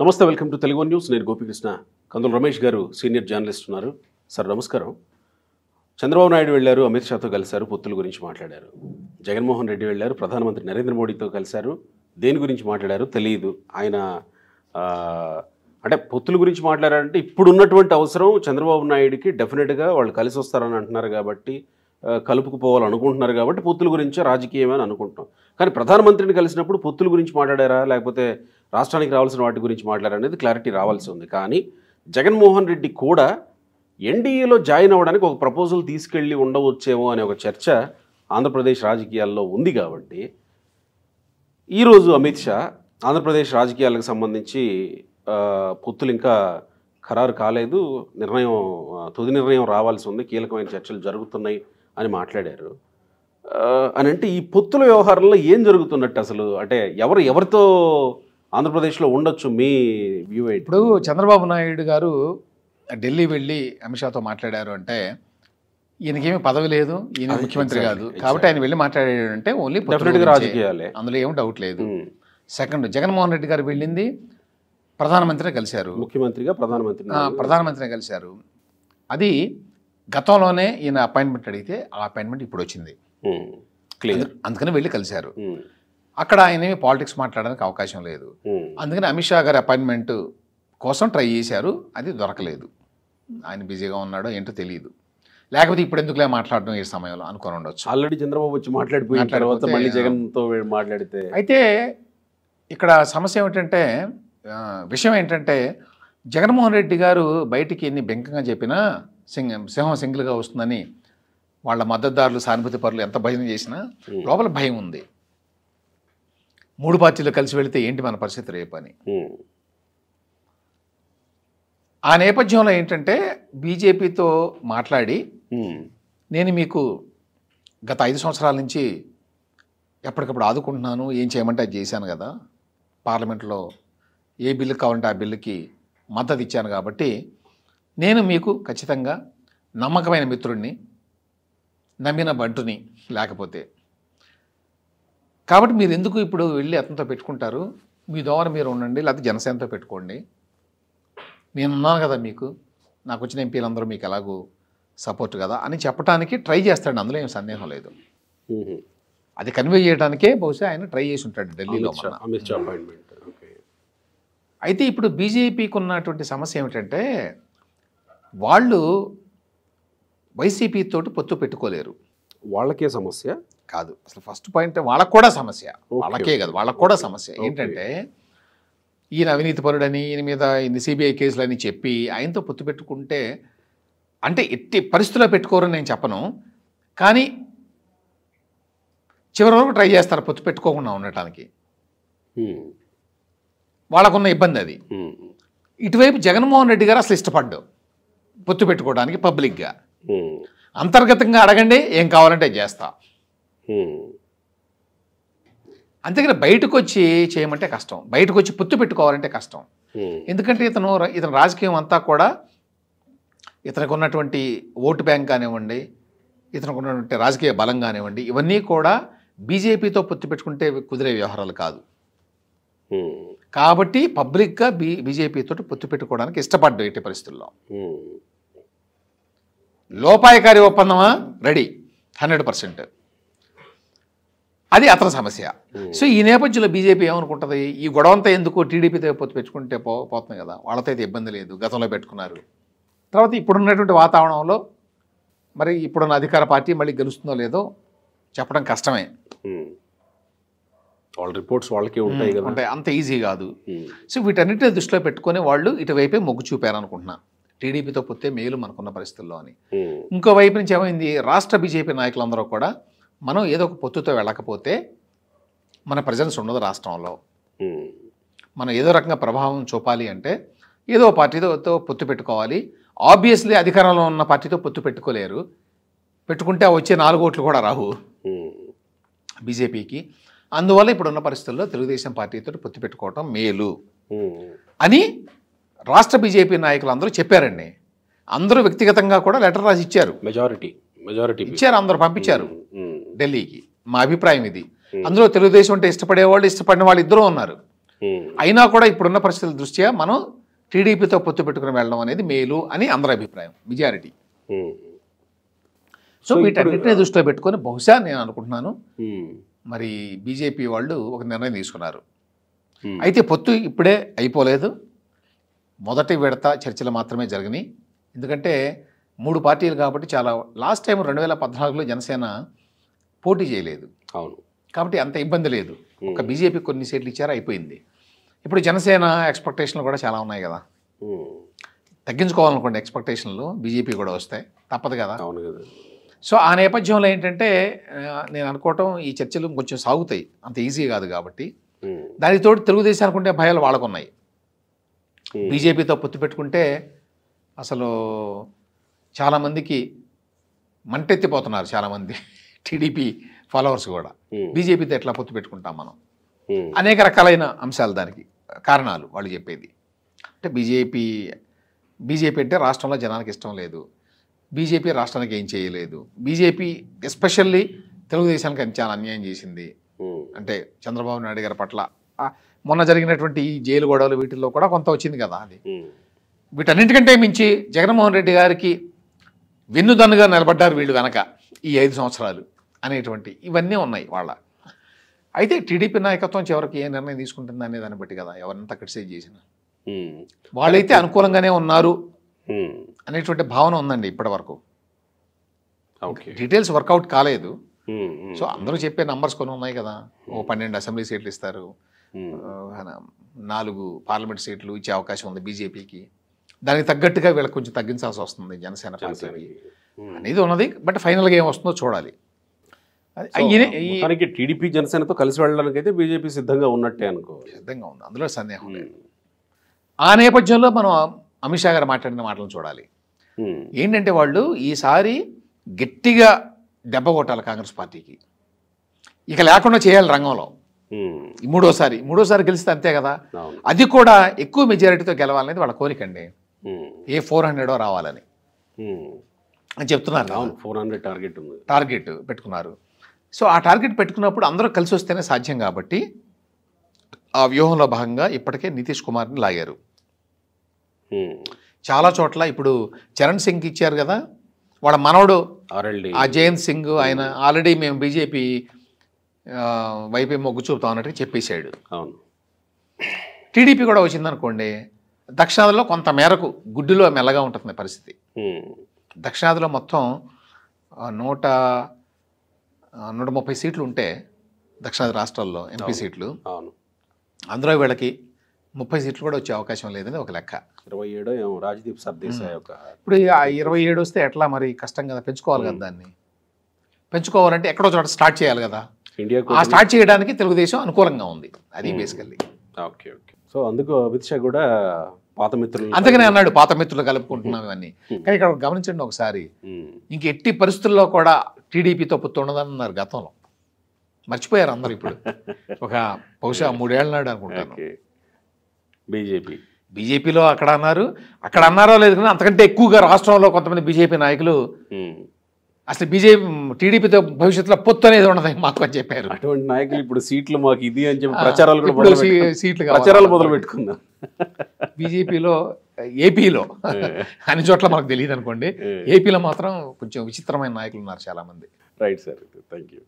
నమస్తే, welcome to Telugu news. నేను గోపికృష్ణ. కందుల రమేష్ గారు సీనియర్ జర్నలిస్ట్ ఉన్నారు. సార్ నమస్కారం. చంద్రబాబు నాయుడు వెళ్ళారు, అమిత్ షాతో కలిశారు, పొత్తుల గురించి మాట్లాడారు. జగన్మోహన్ రెడ్డి వెళ్ళారు, ప్రధానమంత్రి నరేంద్ర మోడీతో కలిశారు, దేని గురించి మాట్లాడారు తెలియదు. ఆయన అంటే పొత్తుల గురించి మాట్లాడారంటే ఇప్పుడున్నటువంటి అవసరం చంద్రబాబు నాయుడికి డెఫినెట్గా వాళ్ళు కలిసి వస్తారని అంటున్నారు కాబట్టి, కలుపుకుపోవాలనుకుంటున్నారు కాబట్టి పొత్తుల గురించే రాజకీయమని అనుకుంటున్నాం. కానీ ప్రధానమంత్రిని కలిసినప్పుడు పొత్తుల గురించి మాట్లాడారా, లేకపోతే రాష్ట్రానికి రావాల్సిన వాటి గురించి మాట్లాడారా అనేది క్లారిటీ రావాల్సి ఉంది. కానీ జగన్మోహన్ రెడ్డి కూడా ఎన్డీఏలో జాయిన్ అవ్వడానికి ఒక ప్రపోజల్ తీసుకెళ్ళి ఉండవచ్చేమో అనే ఒక చర్చ ఆంధ్రప్రదేశ్ రాజకీయాల్లో ఉంది. కాబట్టి ఈరోజు అమిత్ షా ఆంధ్రప్రదేశ్ రాజకీయాలకు సంబంధించి పొత్తులు ఇంకా ఖరారు కాలేదు, తుది నిర్ణయం రావాల్సి ఉంది, కీలకమైన చర్చలు జరుగుతున్నాయి అని మాట్లాడారు. అని అంటే ఈ పొత్తుల వ్యవహారంలో ఏం జరుగుతున్నట్టు అసలు? అంటే ఎవరితో ఆంధ్రప్రదేశ్లో ఉండొచ్చు మీ వ్యూ? ఇప్పుడు చంద్రబాబు నాయుడు గారు ఢిల్లీ వెళ్ళి అమిత్ షాతో మాట్లాడారు అంటే ఈయనకేమీ పదవి లేదు, ఈయన ముఖ్యమంత్రి కాదు కాబట్టి ఆయన వెళ్ళి మాట్లాడాడు అంటే ఓన్లీ రాజకీయాలే, అందులో ఏం డౌట్ లేదు. సెకండ్, జగన్మోహన్ రెడ్డి గారు వెళ్ళింది ప్రధానమంత్రిని కలిశారు, ముఖ్యమంత్రిగా ప్రధానమంత్రిని కలిశారు. అది గతంలోనే ఈయన అపాయింట్మెంట్ అడిగితే ఆ అపాయింట్మెంట్ ఇప్పుడు వచ్చింది, అందుకని వెళ్ళి కలిశారు. అక్కడ ఆయన పాలిటిక్స్ మాట్లాడడానికి అవకాశం లేదు, అందుకని అమిత్ షా గారి అపాయింట్మెంట్ కోసం ట్రై చేశారు, అది దొరకలేదు. ఆయన బిజీగా ఉన్నాడో ఏంటో తెలియదు, లేకపోతే ఇప్పుడు ఎందుకులే మాట్లాడడం ఈ సమయంలో అనుకొని ఉండొచ్చు. ఆల్రెడీ చంద్రబాబు వచ్చి మాట్లాడిపోయిన తర్వాత మళ్ళీ జగన్తో మాట్లాడితే. అయితే ఇక్కడ సమస్య ఏమిటంటే, విషయం ఏంటంటే జగన్మోహన్ రెడ్డి గారు బయటికి ఎన్ని బెంకంగా చెప్పినా సింహం సింగిల్గా వస్తుందని వాళ్ళ మద్దతుదారులు సానుభూతి పరులు ఎంత భయం చేసినా లోపల భయం ఉంది. 3 పార్టీలు కలిసి వెళితే ఏంటి మన పరిస్థితి రేపు అని. ఆ నేపథ్యంలో ఏంటంటే బీజేపీతో మాట్లాడి నేను మీకు గత 5 సంవత్సరాల నుంచి ఎప్పటికప్పుడు ఆదుకుంటున్నాను, ఏం చేయమంటే అది చేశాను కదా, పార్లమెంట్లో ఏ బిల్లు కావాలంటే ఆ బిల్లుకి మద్దతు ఇచ్చాను కాబట్టి నేను మీకు ఖచ్చితంగా నమ్మకమైన మిత్రుడిని, నమ్మిన బంటుని, లేకపోతే కాబట్టి మీరు ఎందుకు ఇప్పుడు వెళ్ళి అతనితో పెట్టుకుంటారు, మీ దోవన మీరు ఉండండి, లేకపోతే జనసేనతో పెట్టుకోండి, నేనున్నాను కదా మీకు, నాకు వచ్చిన ఎంపీలందరూ మీకు ఎలాగూ సపోర్ట్ కదా అని చెప్పడానికి ట్రై చేస్తాడు, అందులో ఏం సందేహం లేదు. అది కన్వే చేయడానికే బహుశా ఆయన ట్రై చేసి ఉంటాడు ఢిల్లీలో. అయితే ఇప్పుడు బీజేపీకి ఉన్నటువంటి సమస్య ఏమిటంటే వాళ్ళు వైసీపీ తోటి పొత్తు పెట్టుకోలేరు. వాళ్ళకే సమస్య కాదు, అసలు ఫస్ట్ పాయింట్ వాళ్ళకు కూడా సమస్య, వాళ్ళకే కాదు వాళ్ళకు కూడా సమస్య. ఏంటంటే ఈయన అవినీతిపరుడని, ఈయన మీద ఇన్ని సిబిఐ కేసులని చెప్పి ఆయనతో పొత్తు పెట్టుకుంటే, అంటే ఎట్టి పరిస్థితుల్లో పెట్టుకోరని నేను చెప్పను, కానీ చివరి వరకు ట్రై చేస్తారు పొత్తు పెట్టుకోకుండా ఉండటానికి. వాళ్ళకున్న ఇబ్బంది అది. ఇటువైపు జగన్మోహన్ రెడ్డి గారు అసలు ఇష్టపడ్డు పొత్తు పెట్టుకోవడానికి పబ్లిక్గా. అంతర్గతంగా అడగండి, ఏం కావాలంటే చేస్తా, అంతేగాని బయటకు వచ్చి చేయమంటే కష్టం, బయటకు వచ్చి పొత్తు పెట్టుకోవాలంటే కష్టం. ఎందుకంటే ఇతను రాజకీయం అంతా కూడా ఇతనికి ఉన్నటువంటి ఓటు బ్యాంక్ కానివ్వండి, ఇతనికి ఉన్నటువంటి రాజకీయ బలం కానివ్వండి, ఇవన్నీ కూడా బీజేపీతో పొత్తు పెట్టుకుంటే కుదిరే వ్యవహారాలు కాదు. కాబట్టి పబ్లిక్గా బీజేపీతో పొత్తు పెట్టుకోవడానికి ఇష్టపడ్డాడు ఎట్టి పరిస్థితుల్లో. లోపాయకారి ఒప్పందమా రెడీ 100%, అది అతని సమస్య. సో ఈ నేపథ్యంలో బీజేపీ ఏమనుకుంటుంది, ఈ గొడవంతా ఎందుకు, టీడీపీతో పొత్తు పెట్టుకుంటే పోతుంది కదా, వాళ్ళతో అయితే ఇబ్బంది లేదు, గతంలో పెట్టుకున్నారు. తర్వాత ఇప్పుడున్నటువంటి వాతావరణంలో మరి ఇప్పుడున్న అధికార పార్టీ మళ్ళీ గెలుస్తుందో లేదో చెప్పడం కష్టమే. వాళ్ళ రిపోర్ట్స్ వాళ్ళకే ఉంటాయి కదా, ఉంటాయి, అంత ఈజీ కాదు. సో వీటన్నిటిని దృష్టిలో పెట్టుకొని వాళ్ళు ఇటువైపే మొగ్గు చూపారు అనుకుంటున్నా, టీడీపీతో పొత్తే మేలు మనకున్న పరిస్థితుల్లో అని. ఇంకో వైపు నుంచి ఏమైంది, రాష్ట్ర బీజేపీ నాయకులందరూ కూడా మనం ఏదో ఒక పొత్తుతో వెళ్ళకపోతే మన ప్రజెన్స్ ఉండదు రాష్ట్రంలో, మనం ఏదో రకంగా ప్రభావం చూపాలి అంటే ఏదో పార్టీతో పొత్తు పెట్టుకోవాలి. ఆబ్వియస్లీ అధికారంలో ఉన్న పార్టీతో పొత్తు పెట్టుకోలేరు, పెట్టుకుంటే వచ్చే 4 ఓట్లు కూడా రావు బీజేపీకి. అందువల్ల ఇప్పుడున్న పరిస్థితుల్లో తెలుగుదేశం పార్టీతో పొత్తు పెట్టుకోవటం మేలు అని రాష్ట్ర బీజేపీ నాయకులు అందరూ చెప్పారండి. అందరూ వ్యక్తిగతంగా కూడా లెటర్ రాసి ఇచ్చారు, మెజారిటీ ఇచ్చారు, అందరూ పంపించారు ఢిల్లీకి. మా అభిప్రాయం ఇది. అందులో తెలుగుదేశం అంటే ఇష్టపడేవాళ్ళు, ఇష్టపడిన వాళ్ళు ఇద్దరూ ఉన్నారు. అయినా కూడా ఇప్పుడున్న పరిస్థితుల దృష్ట్యా మనం టీడీపీతో పొత్తు పెట్టుకుని వెళ్ళడం అనేది మేలు అని అందరి అభిప్రాయం, మెజారిటీ. సో వీటన్నిటిని దృష్టిలో పెట్టుకొని బహుశా నేను అనుకుంటున్నాను మరి బీజేపీ వాళ్ళు ఒక నిర్ణయం తీసుకున్నారు. అయితే పొత్తు ఇప్పుడే అయిపోలేదు, మొదటి విడత చర్చలు మాత్రమే జరిగినాయి. ఎందుకంటే 3 పార్టీలు కాబట్టి చాలా లాస్ట్ టైం 2014లో జనసేన పోటీ చేయలేదు. అవును, కాబట్టి అంత ఇబ్బంది లేదు. ఒక బీజేపీ కొన్ని సీట్లు ఇచ్చారు, అయిపోయింది. ఇప్పుడు జనసేన ఎక్స్పెక్టేషన్లు కూడా చాలా ఉన్నాయి కదా, తగ్గించుకోవాలనుకోండి ఎక్స్పెక్టేషన్లు, బీజేపీ కూడా వస్తాయి, తప్పదు కదా. అవును కదా. సో ఆ నేపథ్యంలో ఏంటంటే నేను అనుకోవటం ఈ చర్చలు కొంచెం సాగుతాయి, అంత ఈజీ కాదు కాబట్టి. దానితో తెలుగుదేశానికి ఉండే భయాలు వాళ్ళకున్నాయి. బీజేపీతో పొత్తు పెట్టుకుంటే అసలు చాలామందికి మంటెత్తిపోతున్నారు, చాలామంది టీడీపీ ఫాలోవర్స్ కూడా. బీజేపీతో ఎట్లా పొత్తు పెట్టుకుంటాం మనం, అనేక రకాలైన అంశాలు, దానికి కారణాలు వాళ్ళు చెప్పేది. అంటే బీజేపీ అంటే రాష్ట్రంలో జనానికి ఇష్టం లేదు, బీజేపీ రాష్ట్రానికి ఏం చేయలేదు, బీజేపీ ఎస్పెషల్లీ తెలుగుదేశానికి చాలా అన్యాయం చేసింది. అంటే చంద్రబాబు నాయుడు గారి పట్ల మొన్న జరిగినటువంటి ఈ జైలు గొడవలు వీటిల్లో కూడా కొంత వచ్చింది కదా. అది వీటన్నింటికంటే మించి జగన్మోహన్ రెడ్డి గారికి వెన్నుదన్నుగా నిలబడ్డారు వీళ్ళు వెనక ఈ 5 సంవత్సరాలు అనేటువంటి ఇవన్నీ ఉన్నాయి వాళ్ళ. అయితే టీడీపీ నాయకత్వం చివరికి ఏ నిర్ణయం తీసుకుంటుంది అనే దాన్ని బట్టి కదా ఎవరంతా క్రిటిసైజ్ చేసిన. వాళ్ళైతే అనుకూలంగానే ఉన్నారు అనేటువంటి భావన ఉందండి ఇప్పటి వరకు. డీటెయిల్స్ వర్కౌట్ కాలేదు. సో అందరూ చెప్పే నంబర్స్ కొన్ని ఉన్నాయి కదా, 12 అసెంబ్లీ సీట్లు ఇస్తారు, 4 పార్లమెంట్ సీట్లు ఇచ్చే అవకాశం ఉంది బీజేపీకి. దానికి తగ్గట్టుగా వీళ్ళకి కొంచెం తగ్గించాల్సి వస్తుంది జనసేన పార్టీకి అనేది ఉన్నది. బట్ ఫైనల్గా ఏం వస్తుందో చూడాలి. టీడీపీ జనసేనతో కలిసి వెళ్ళడానికి అయితే బీజేపీ సిద్ధంగా ఉన్నట్టే సిద్ధంగా ఉంది, అందులో సందేహం లేదు. ఆ నేపథ్యంలో మనం అమిత్ షా గారు మాట్లాడిన మాటలను చూడాలి. ఏంటంటే వాళ్ళు ఈసారి గట్టిగా దెబ్బ కొట్టాలి కాంగ్రెస్ పార్టీకి, ఇక లేకుండా చేయాలి రంగంలో. మూడోసారి గెలిస్తే అంతే కదా, అది కూడా ఎక్కువ మెజారిటీతో గెలవాలనేది వాళ్ళ కోరికండి. ఏ 400 రావాలని అని చెప్తున్నారు. 400 టార్గెట్ పెట్టుకున్నారు. సో ఆ టార్గెట్ పెట్టుకున్నప్పుడు అందరూ కలిసి వస్తేనే సాధ్యం కాబట్టి ఆ వ్యూహంలో భాగంగా ఇప్పటికే నితీష్ కుమార్ని లాగారు. చాలా చోట్ల ఇప్పుడు చరణ్ సింగ్ ఇచ్చారు కదా, వాళ్ళ మనవడు ఆ జయంత్ సింగ్, ఆయన ఆల్రెడీ మేము బీజేపీ వైపే మొగ్గు చూపుతాం అన్నట్టుగా చెప్పేశాడు. టీడీపీ కూడా వచ్చిందనుకోండి, దక్షిణాదిలో కొంత మేరకు గుడ్డులో మెల్లగా ఉంటుంది పరిస్థితి. దక్షిణాదిలో మొత్తం 130 సీట్లు ఉంటే దక్షిణాది రాష్ట్రాల్లో ఎంపీ సీట్లు, అందులో వీళ్ళకి 30 సీట్లు కూడా వచ్చే అవకాశం లేదని ఒక లెక్క. 27 రాజ్దీప్ సర్దేశాయ్ ఇప్పుడు 27 వస్తే ఎట్లా మరి, కష్టం కదా, పెంచుకోవాలి కదా. దాన్ని పెంచుకోవాలంటే ఎక్కడో చోట స్టార్ట్ చేయాలి కదా. ఆ స్టార్ట్ చేయడానికి తెలుగుదేశం అనుకూలంగా ఉంది, అది బేసికల్లీ. ఓకే. సో అందుకు అమిత్ షా కూడా పాత మిత్రులు అందుకనే అన్నాడు పాత మిత్రులు కలుపుకుంటున్నాం ఇవన్నీ. కానీ ఇక్కడ గమనించండి ఒకసారి, ఇంక ఎట్టి పరిస్థితుల్లో కూడా టీడీపీతో పొత్తు ఉండదన్నారు గతంలో, మర్చిపోయారు అందరూ. ఇప్పుడు ఒక బహుశా 3 ఏళ్ళ నాడు అనుకుంటాను బీజేపీలో అక్కడ అన్నారో లేదు కానీ అంతకంటే ఎక్కువగా రాష్ట్రంలో కొంతమంది బీజేపీ నాయకులు అసలు టీడీపీతో భవిష్యత్తులో పొత్తు అనేది ఉండదు మాకు అని చెప్పారు. అటువంటి నాయకులు ఇప్పుడు సీట్లు మాకు ఇది అని చెప్పి ప్రచారాలు మొదలు పెట్టుకున్నారు. బీజేపీలో ఏపీలో అన్ని చోట్ల మనకు తెలియదు అనుకోండి, ఏపీలో మాత్రం కొంచెం విచిత్రమైన నాయకులు ఉన్నారు చాలా మంది. Right sir, thank you.